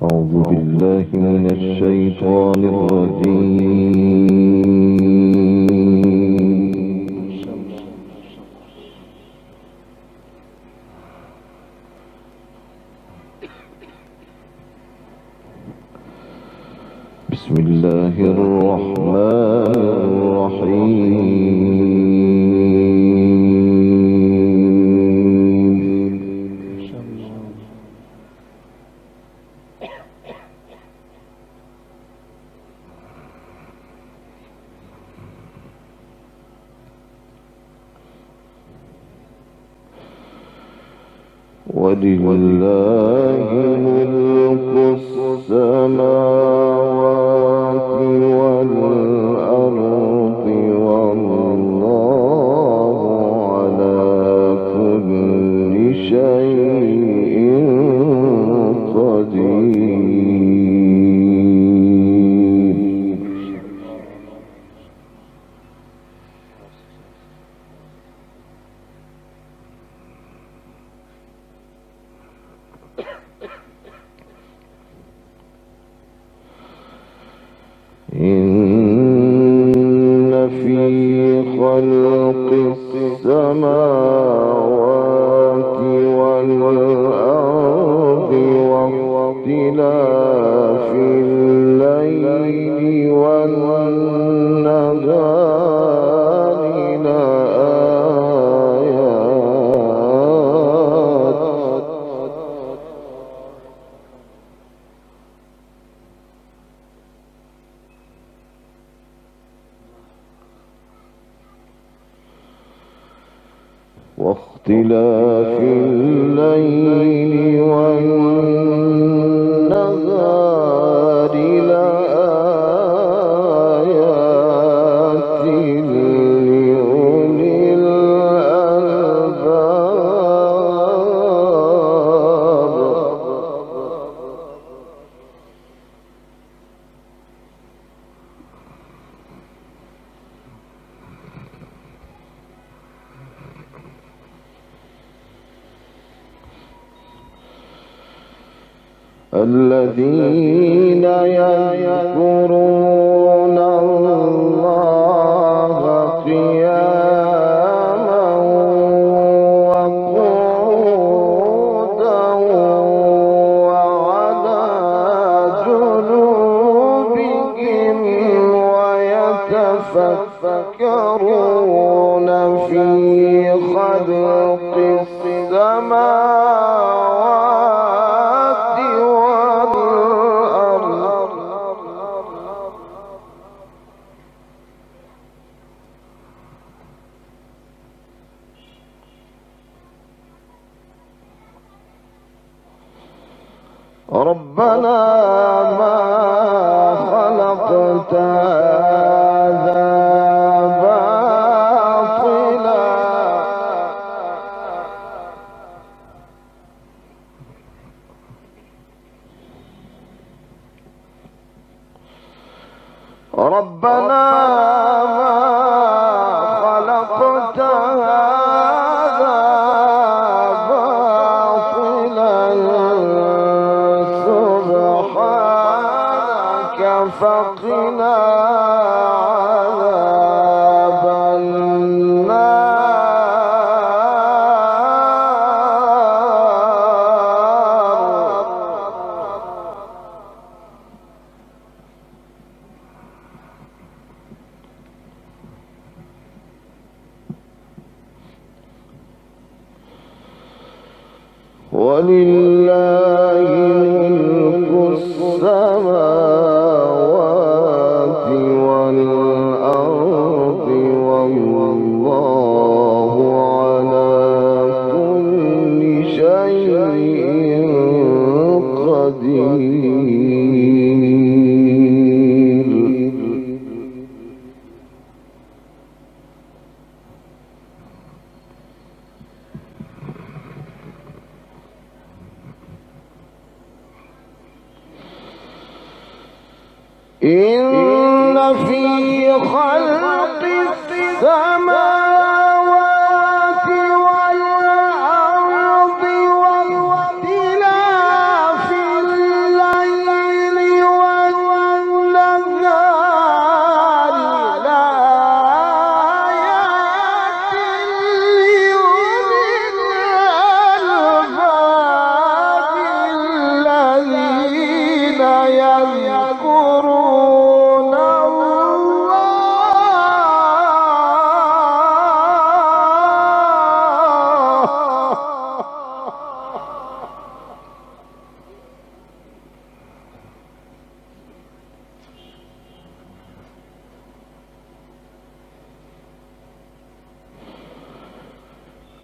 أعوذ بالله من الشيطان الرجيم. بسم الله الرحمن الرحيم. ولله ملك السماوات والأرض والله على كل شيء قدير. إن في خلق السماوات والأرض واختلاف الليل والنهار لآيات واختلاف الليل والنهار لآيات لأولي الألباب. الذين يذكرون الله قياما وقعودا وعلى جنوبهم ويتفكرون في خلق السماوات والأرض ربنا ما خلقت هذا باطلا ربنا ما خلقت هذا باطلا سبحانك فقنا عذاب النار. ولله ملك السماوات والأرض والله على كل شيء قدير. إن في خلق السماوات والأرض واختلاف الليل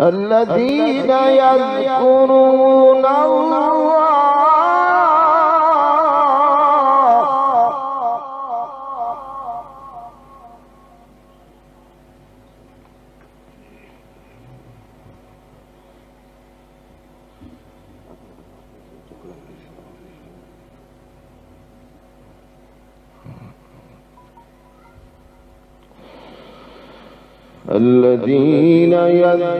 الذين يذكرون الله الذين يذكرون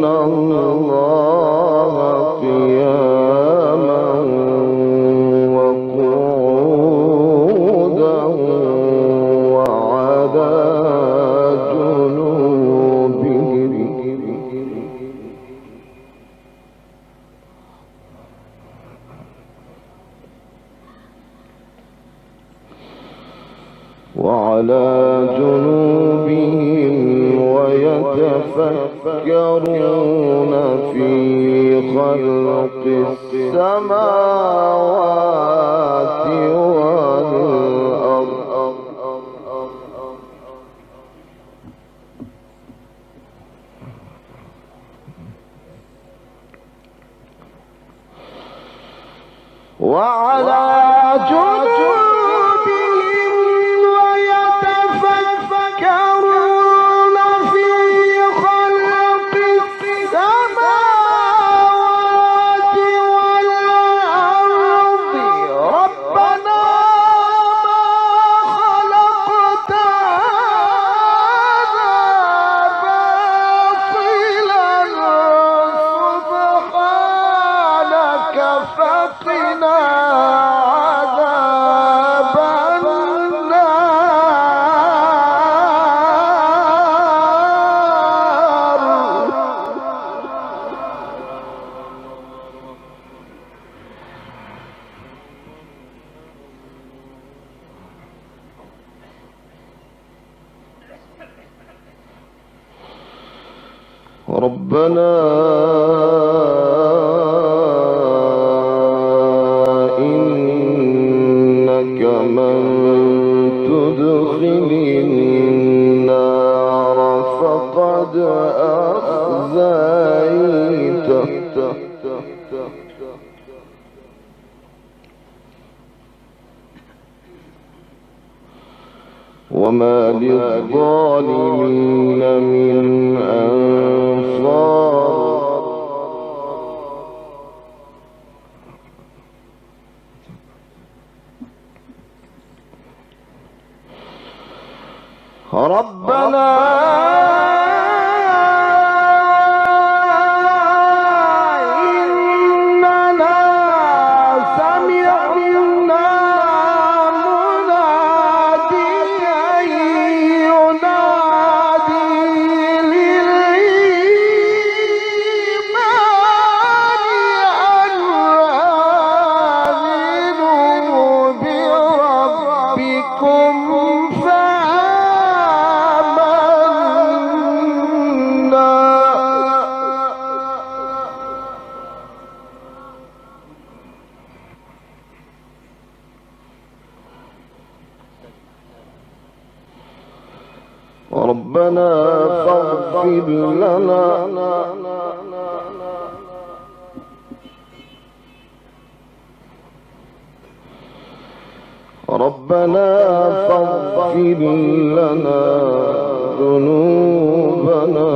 الله قياما وقعودا وعلى جنوبهم ويتفكرون في خلق السماوات والأرض وعلى جنوبهم ويتفكرون في خلق السماوات والأرض ربنا ما خلقت هذا باطلا سبحانك فقنا عذاب ربنا إنك من تدخل النار فقد أخزيته وما للظالمين من أنصار ربنا إننا سمعنا مناديا ينادي للإيمان أن آمنوا بربكم ربنا فاغفر لنا ربنا فاغفر لنا ذنوبنا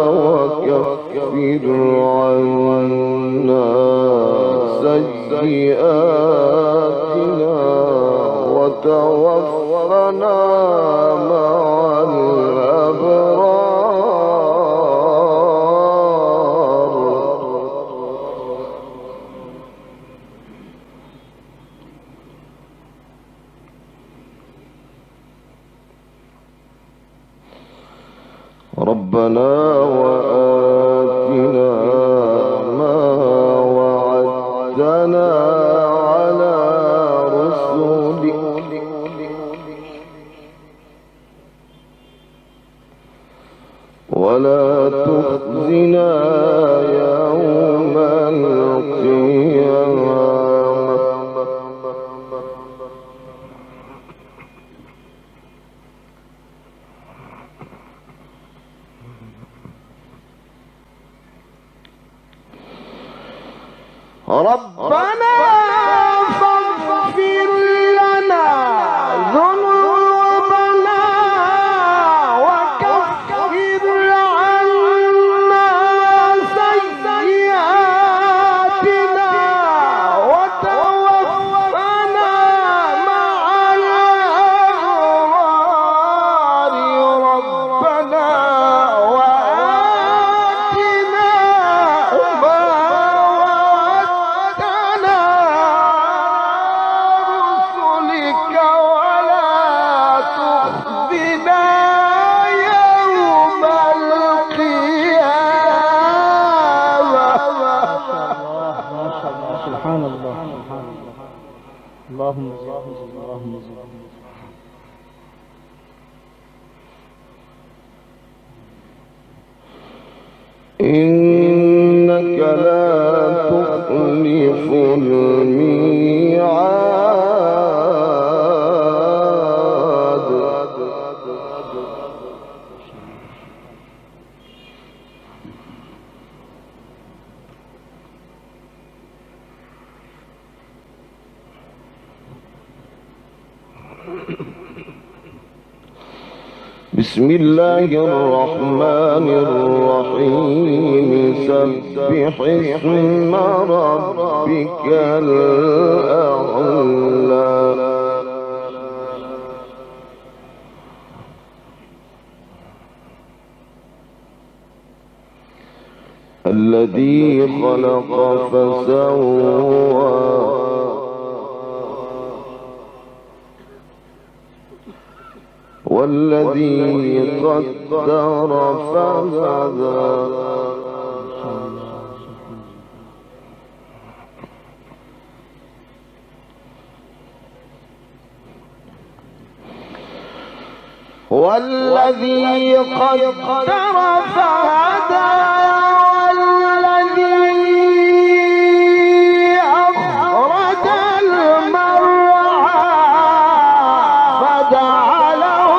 وكفر عنا سيئاتنا وتوفنا مع الأبرار ربنا وآتنا ما وعدتنا على رسلك ولا تخزنا يوم القيامة اللهم اللهم إنك لا تخلف الميعاد بسم الله الرحمن الرحيم سبح اسم ربك الأعلى الذي خلق فسوى والذي قدر فهدى والذي قدر فهدى والذي أخرج المرعى فجعله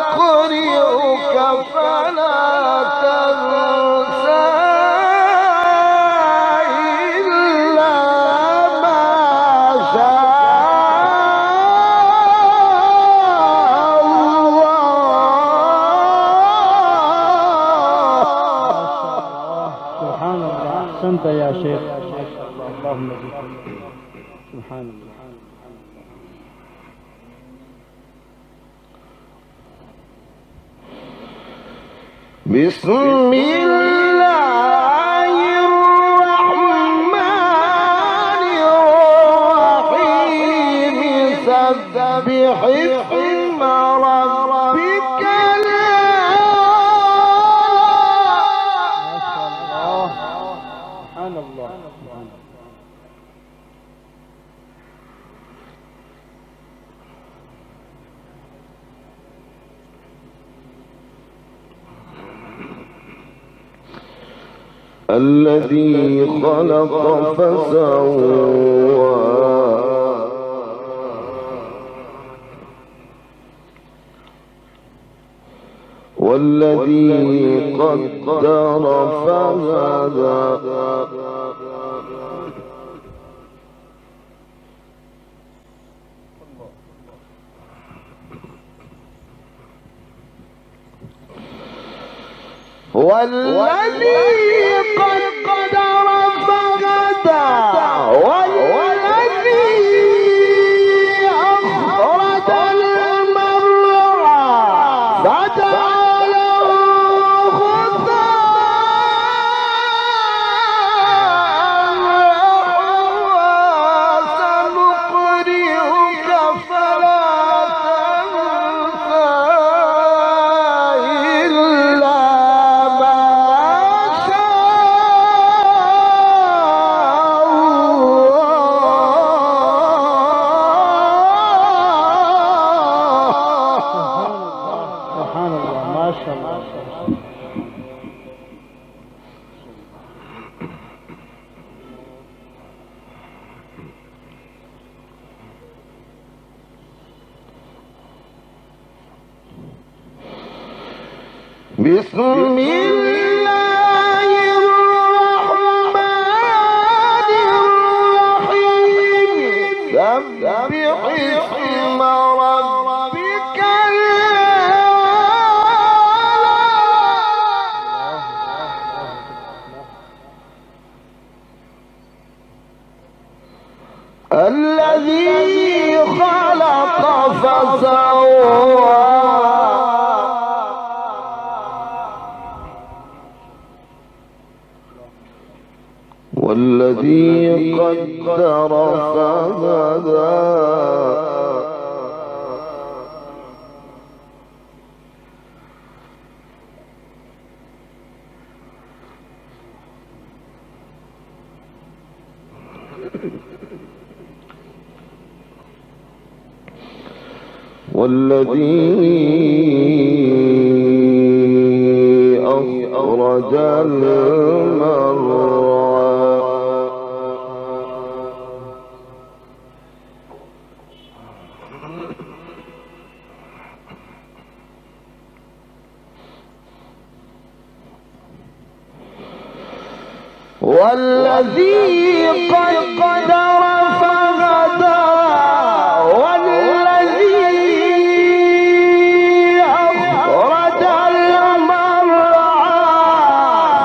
سنقرئك فلا تنسى إلا ما شاء الله. سبحان الله. أحسنت يا شيخ. اللهم سبحان الله. بسم الله الرحمن الرحيم سبح اسم ربك سبحان الله. الذي خلق فسوى والذي قدر فهدى والذي قدر فهدى والذي أخرج المرعى فجعله غثاء سنقرئك فلا تنسى إلا ما سبحان الله. ما شاء الله. بسم الله الرحمن الرحيم سبح اسم ربك الذي خلق فسوى والذي قدر فهدى والذي أخرج المرعى والذي قدر فهدى والذي أخرج المرعى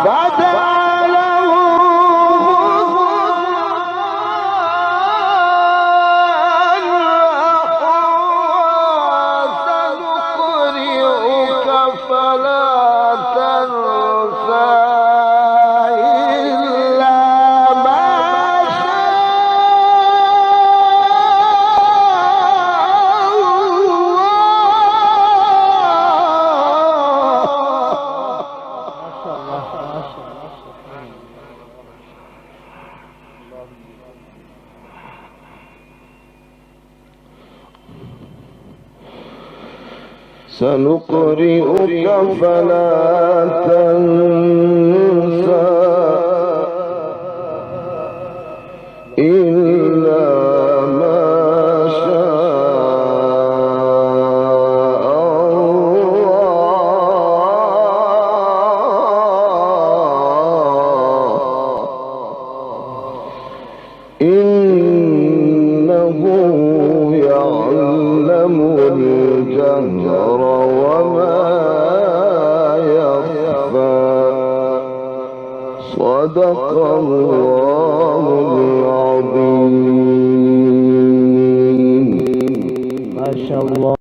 فجعله سنقرئك فلا تنسى سنقرئك فلا تنسى إلا ما شاء الله إنه يعلم الجهر وما يخفى صدق الله العظيم. ما شاء الله.